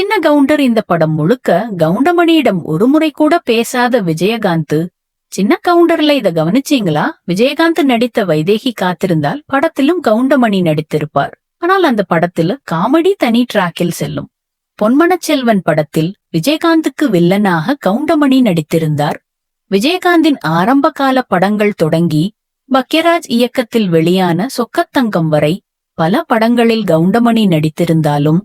சின்ன கவுண்டர் இந்த படம் முழுக்க கவுண்டமணியிடம் ஒருமுறை கூட பேசாத விஜயகாந்த். சின்ன கவுண்டர்ல இத கவனிச்சீங்களா? விஜயகாந்த் நடித்த வைதேகி காத்திருந்தால் படத்திலும் கவுண்டமணி நடித்திருப்பார். ஆனால் அந்த படத்தில் காமெடி தனி டிராக்கில் செல்லும். பொன்மனச்செல்வன் படத்தில் விஜயகாந்துக்கு வில்லனாக கவுண்டமணி நடித்திருந்தார். விஜயகாந்தின் ஆரம்பகால படங்கள் தொடங்கி பக்யராஜ் இயக்கத்தில் வெளியான சொக்கத்தங்கம் வரை பல படங்களில் கவுண்டமணி நடித்திருந்தாலும்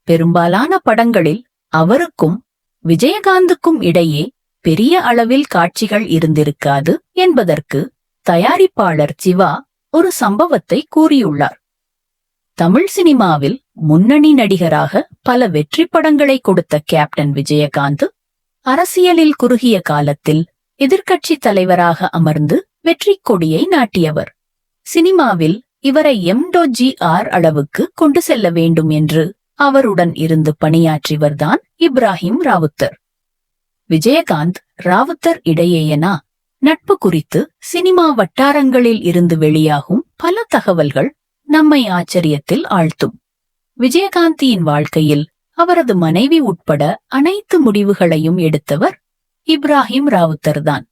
பெரும்பாலான படங்களில் அவருக்கும் விஜயகாந்துக்கும் இடையே பெரிய அளவில் காட்சிகள் இருந்திருக்காது என்பதற்கு தயாரிப்பாளர் சிவா ஒரு சம்பவத்தை கூறியுள்ளார். தமிழ் சினிமாவில் முன்னணி நடிகராக பல வெற்றி படங்களை கொடுத்த கேப்டன் விஜயகாந்த் அரசியலில் குறுகிய காலத்தில் எதிர்க்கட்சி தலைவராக அமர்ந்து வெற்றி கொடியை நாட்டியவர். சினிமாவில் இவரை MGR அளவுக்கு கொண்டு செல்ல வேண்டும் என்று அவருடன் இருந்து பணியாற்றியவர்தான் இப்ராஹிம் ராவுத்தர். விஜயகாந்த் ராவுத்தர் இடையேயான நட்பு குறித்து சினிமா வட்டாரங்களில் இருந்து வெளியாகும் பல தகவல்கள் நம்மை ஆச்சரியத்தில் ஆழ்த்தும். விஜயகாந்தியின் வாழ்க்கையில் அவரது மனைவி உட்பட அனைத்து முடிவுகளையும் எடுத்தவர் இப்ராஹிம் ராவுத்தர் தான்.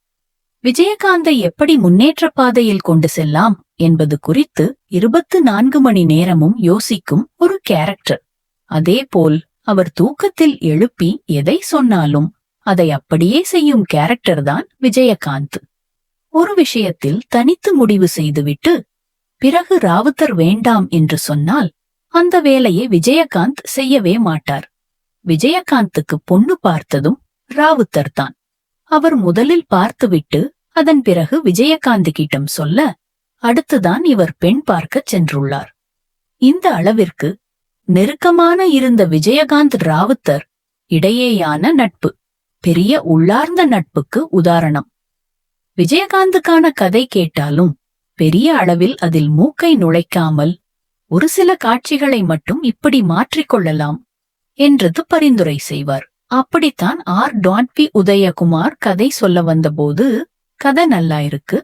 விஜயகாந்தை எப்படி முன்னேற்ற பாதையில் கொண்டு செல்லாம் என்பது குறித்து 24 மணி நேரமும் யோசிக்கும் ஒரு கேரக்டர். அதேபோல் அவர் தூக்கத்தில் எழுப்பி எதை சொன்னாலும் அதை அப்படியே செய்யும் கேரக்டர் தான் விஜயகாந்த். ஒரு விஷயத்தில் தனித்து முடிவு செய்துவிட்டு பிறகு ராவுத்தர் வேண்டாம் என்று சொன்னால் அந்த வேலையை விஜயகாந்த் செய்யவே மாட்டார். விஜயகாந்துக்கு பொண்ணு பார்த்ததும் ராவுத்தர் தான். அவர் முதலில் பார்த்துவிட்டு அதன் பிறகு விஜயகாந்த் கிட்டம் சொல்ல அடுத்துதான் இவர் பெண் பார்க்க சென்றுள்ளார். இந்த அளவிற்கு நெருக்கமான இருந்த விஜயகாந்த் ராவுத்தர் இடையேயான நட்பு பெரிய உள்ளார்ந்த நட்புக்கு உதாரணம். விஜயகாந்துக்கான கதை கேட்டாலும் பெரிய அளவில் அதில் மூக்கை நுழைக்காமல் ஒரு சில காட்சிகளை மட்டும் இப்படி மாற்றிக்கொள்ளலாம் என்றது பரிந்துரை செய்வார். அப்படித்தான் R.P. உதயகுமார் கதை சொல்ல வந்தபோது கதை நல்லா இருக்கு,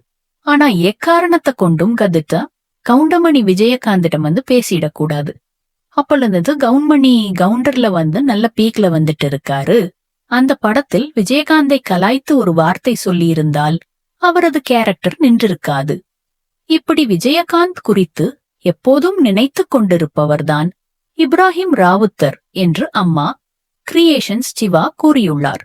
ஆனா எக்காரணத்தை கொண்டும் கதித்த கவுண்டமணி விஜயகாந்திடம் வந்து பேசிடக்கூடாது. அப்பொழுது கவுண்டமணி கவுண்டர்ல வந்து நல்ல பீக்ல வந்துட்டு இருக்காரு. அந்த படத்தில் விஜயகாந்தை கலாய்த்து ஒரு வார்த்தை சொல்லியிருந்தால் அவரது கேரக்டர் நின்றிருக்காது. இப்படி விஜயகாந்த் குறித்து எப்போதும் நினைத்து கொண்டிருப்பவர்தான் இப்ராஹிம் ராவுத்தர் என்று அம்மா கிரியேஷன்ஸ் சிவா கூறியுள்ளார்.